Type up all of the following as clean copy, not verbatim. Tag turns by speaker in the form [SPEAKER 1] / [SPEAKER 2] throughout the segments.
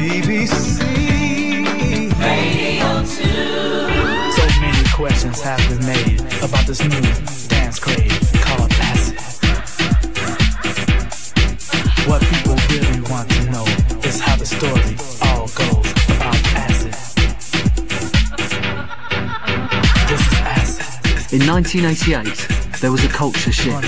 [SPEAKER 1] BBC
[SPEAKER 2] Radio 2.
[SPEAKER 1] So many questions have been made about this new dance craze called acid. What people really want to know is how the story all goes about acid. This is acid.
[SPEAKER 3] In 1988, there was a culture shift.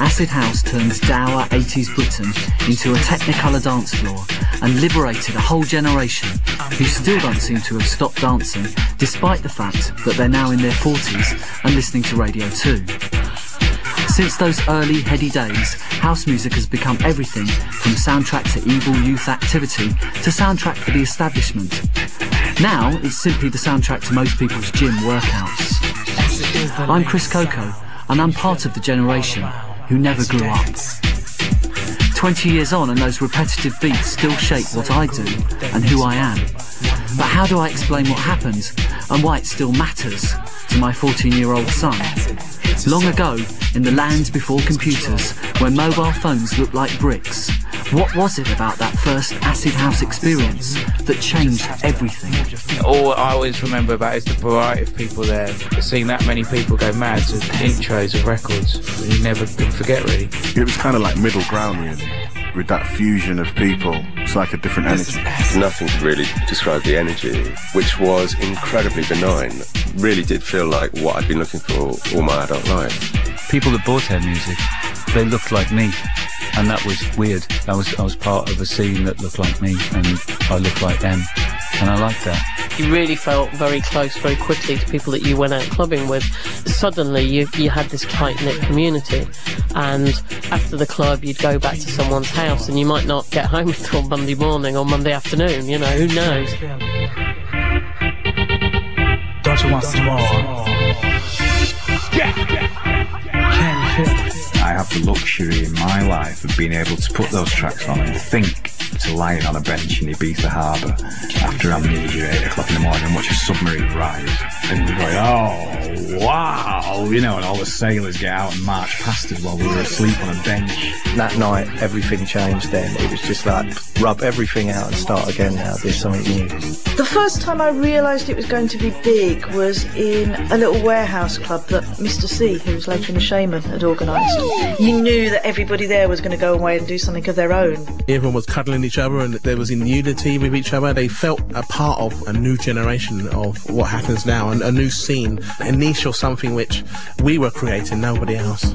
[SPEAKER 3] Acid house turned dour 80s Britain into a technicolor dance floor and liberated a whole generation who still don't seem to have stopped dancing, despite the fact that they're now in their 40s and listening to Radio 2. Since those early heady days, house music has become everything from soundtrack to evil youth activity to soundtrack for the establishment. Now it's simply the soundtrack to most people's gym workouts. I'm Chris Coco, and I'm part of the generation who never grew up. 20 years on and those repetitive beats still shape what I do and who I am. But how do I explain what happened and why it still matters to my 14-year-old son? Long ago, in the land before computers, where mobile phones looked like bricks, what was it about that first acid house experience that changed everything?
[SPEAKER 4] All I always remember about is the variety of people there. Seeing that many people go mad to intros of records, you never can forget, really.
[SPEAKER 5] It was kind of like middle ground, really, with that fusion of people. It's like a different energy.
[SPEAKER 6] Nothing could really describe the energy, which was incredibly benign. Really did feel like what I'd been looking for all my adult life.
[SPEAKER 7] People that bought our music, they looked like me. And that was weird. I was part of a scene that looked like me, and I looked like them, and I liked that.
[SPEAKER 8] You really felt very close very quickly to people that you went out clubbing with. Suddenly you had this tight-knit community, and after the club you'd go back to someone's house and you might not get home until Monday morning or Monday afternoon, you know, who knows.
[SPEAKER 1] Don't you want some more? Can you feel it?
[SPEAKER 9] I have the luxury in my life of being able to put those tracks on and think to lying on a bench in Ibiza Harbour after amnesia at 8 o'clock in the morning and watch a submarine rise and you're going, oh wow, you know, and all the sailors get out and march past us while we were asleep on a bench.
[SPEAKER 10] That night everything changed then. It was just like rub everything out and start again now, do something new.
[SPEAKER 11] The first time I realised it was going to be big was in a little warehouse club that Mr. C, who was later in the Shaman, had organised. You knew that everybody there was going to go away and do something of their own.
[SPEAKER 12] Everyone was cuddling each other and there was in unity with each other. They felt a part of a new generation of what happens now, and a new scene, a niche or something which we were creating, nobody else.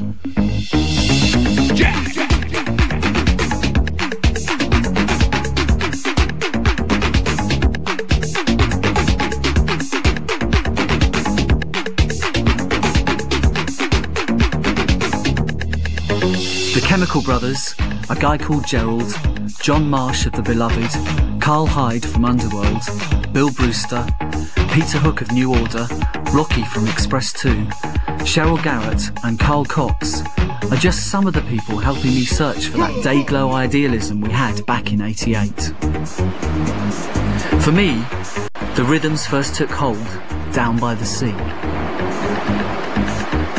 [SPEAKER 3] The Chemical Brothers, a guy called Gerald, John Marsh of The Beloved, Carl Hyde from Underworld, Bill Brewster, Peter Hook of New Order, Rocky from Express 2, Cheryl Garrett and Carl Cox are just some of the people helping me search for that day-glow idealism we had back in '88. For me, the rhythms first took hold down by the sea.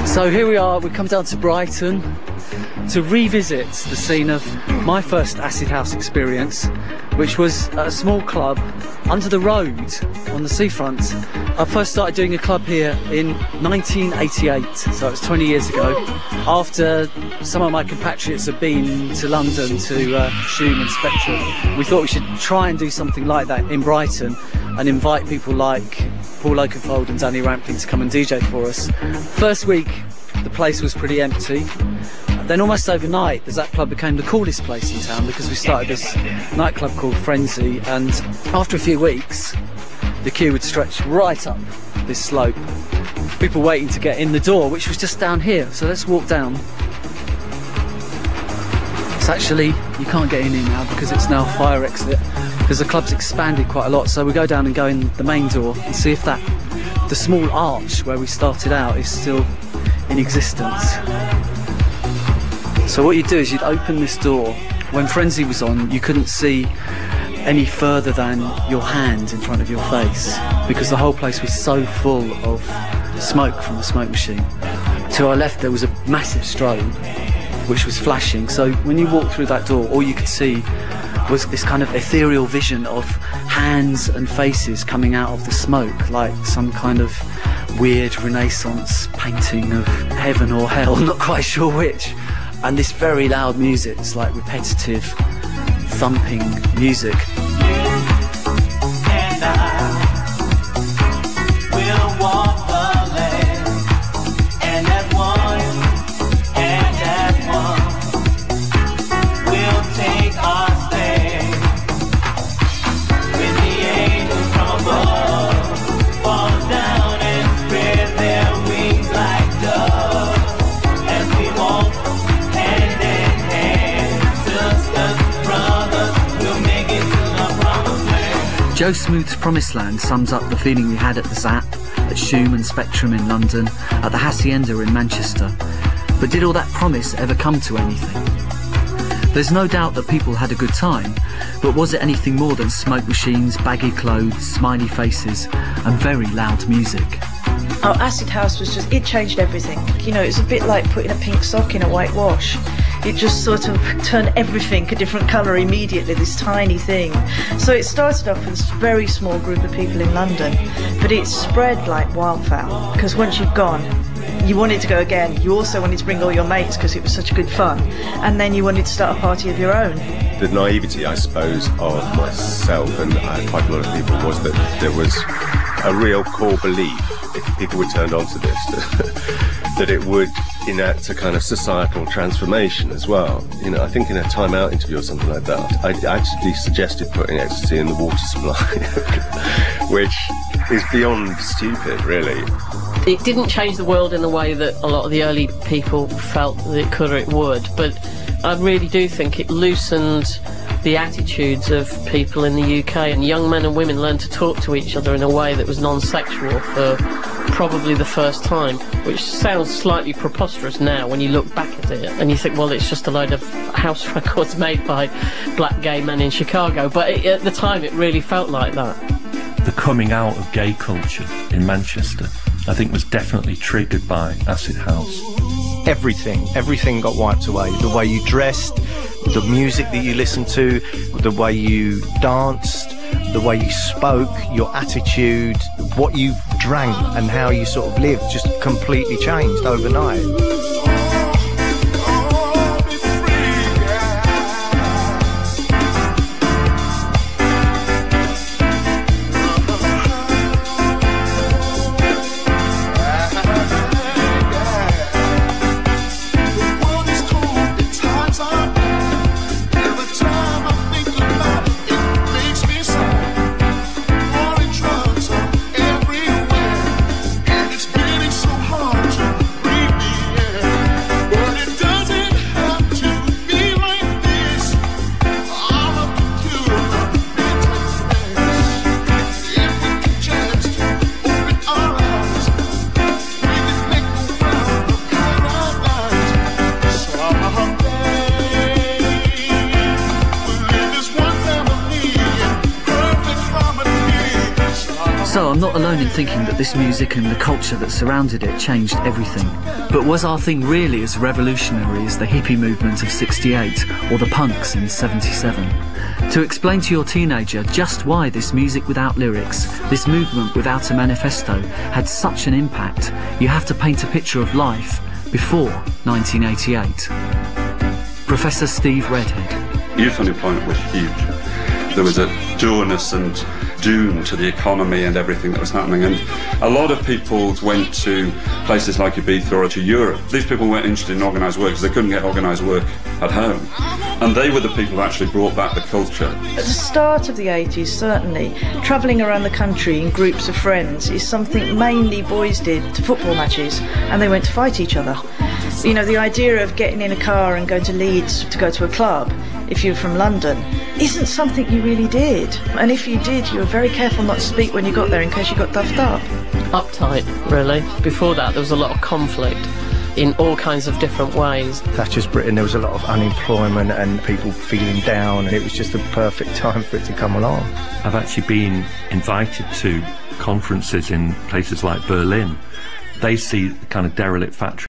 [SPEAKER 3] So here we are, we've come down to Brighton to revisit the scene of my first acid house experience, which was at a small club under the road on the seafront. I first started doing a club here in 1988, so it was 20 years ago, after some of my compatriots had been to London to Shoom and Spectrum. We thought we should try and do something like that in Brighton and invite people like Paul Oakenfold and Danny Rampling to come and DJ for us. First week the place was pretty empty. Then almost overnight, that club became the coolest place in town because we started this nightclub called Frenzy, and after a few weeks, the queue would stretch right up this slope. People waiting to get in the door, which was just down here. So let's walk down. It's actually, you can't get in here now because it's now a fire exit, because the club's expanded quite a lot. So we go down and go in the main door and see if the small arch where we started out is still in existence. So what you'd do is you'd open this door. When Frenzy was on, you couldn't see any further than your hand in front of your face because the whole place was so full of smoke from the smoke machine. To our left there was a massive strobe which was flashing, so when you walked through that door all you could see was this kind of ethereal vision of hands and faces coming out of the smoke, like some kind of weird Renaissance painting of heaven or hell, not quite sure which. And this very loud music, it's like repetitive, thumping music. Joe Smooth's Promised Land sums up the feeling we had at the Zap, at Shoom and Spectrum in London, at the Hacienda in Manchester. But did all that promise ever come to anything? There's no doubt that people had a good time, but was it anything more than smoke machines, baggy clothes, smiley faces, and very loud music?
[SPEAKER 11] Oh, Acid House was just, it changed everything. You know, it's a bit like putting a pink sock in a white wash. It just sort of turned everything a different colour immediately, this tiny thing. So it started off with a very small group of people in London, but it spread like wildfire, because once you've gone, you wanted to go again. You also wanted to bring all your mates because it was such good fun, and then you wanted to start a party of your own.
[SPEAKER 6] The naivety, I suppose, of myself and quite a lot of people was that there was a real core belief, if people were turned on to this, that it would enact a kind of societal transformation as well. You know, I think in a Time Out interview or something like that, I actually suggested putting ecstasy in the water supply, which is beyond stupid, really.
[SPEAKER 8] It didn't change the world in the way that a lot of the early people felt that it could or it would, but I really do think it loosened the attitudes of people in the UK, and young men and women learned to talk to each other in a way that was non-sexual for probably the first time, which sounds slightly preposterous now when you look back at it and you think, well, it's just a load of house records made by black gay men in Chicago, but at the time it really felt like that.
[SPEAKER 2] The coming out of gay culture in Manchester, I think, was definitely triggered by Acid House.
[SPEAKER 10] Everything got wiped away. The way you dressed, the music that you listened to, the way you danced, the way you spoke, your attitude, what you drank and how you sort of lived just completely changed overnight.
[SPEAKER 3] So I'm not alone in thinking that this music and the culture that surrounded it changed everything. But was our thing really as revolutionary as the hippie movement of '68 or the punks in '77? To explain to your teenager just why this music without lyrics, this movement without a manifesto, had such an impact, you have to paint a picture of life before 1988. Professor Steve Redhead.
[SPEAKER 13] Youth unemployment was huge. There was a dourness and doom to the economy and everything that was happening, and a lot of people went to places like Ibiza or to Europe. These people weren't interested in organised work because they couldn't get organised work at home, and they were the people who actually brought back the culture.
[SPEAKER 11] At the start of the 80s, certainly, travelling around the country in groups of friends is something mainly boys did to football matches, and they went to fight each other. You know, the idea of getting in a car and going to Leeds to go to a club, if you're from London, isn't something you really did. And if you did, you were very careful not to speak when you got there in case you got duffed up.
[SPEAKER 8] Uptight, really. Before that, there was a lot of conflict in all kinds of different ways.
[SPEAKER 10] Thatcher's Britain, there was a lot of unemployment and people feeling down, and it was just the perfect time for it to come along.
[SPEAKER 2] I've actually been invited to conferences in places like Berlin. They see the kind of derelict factory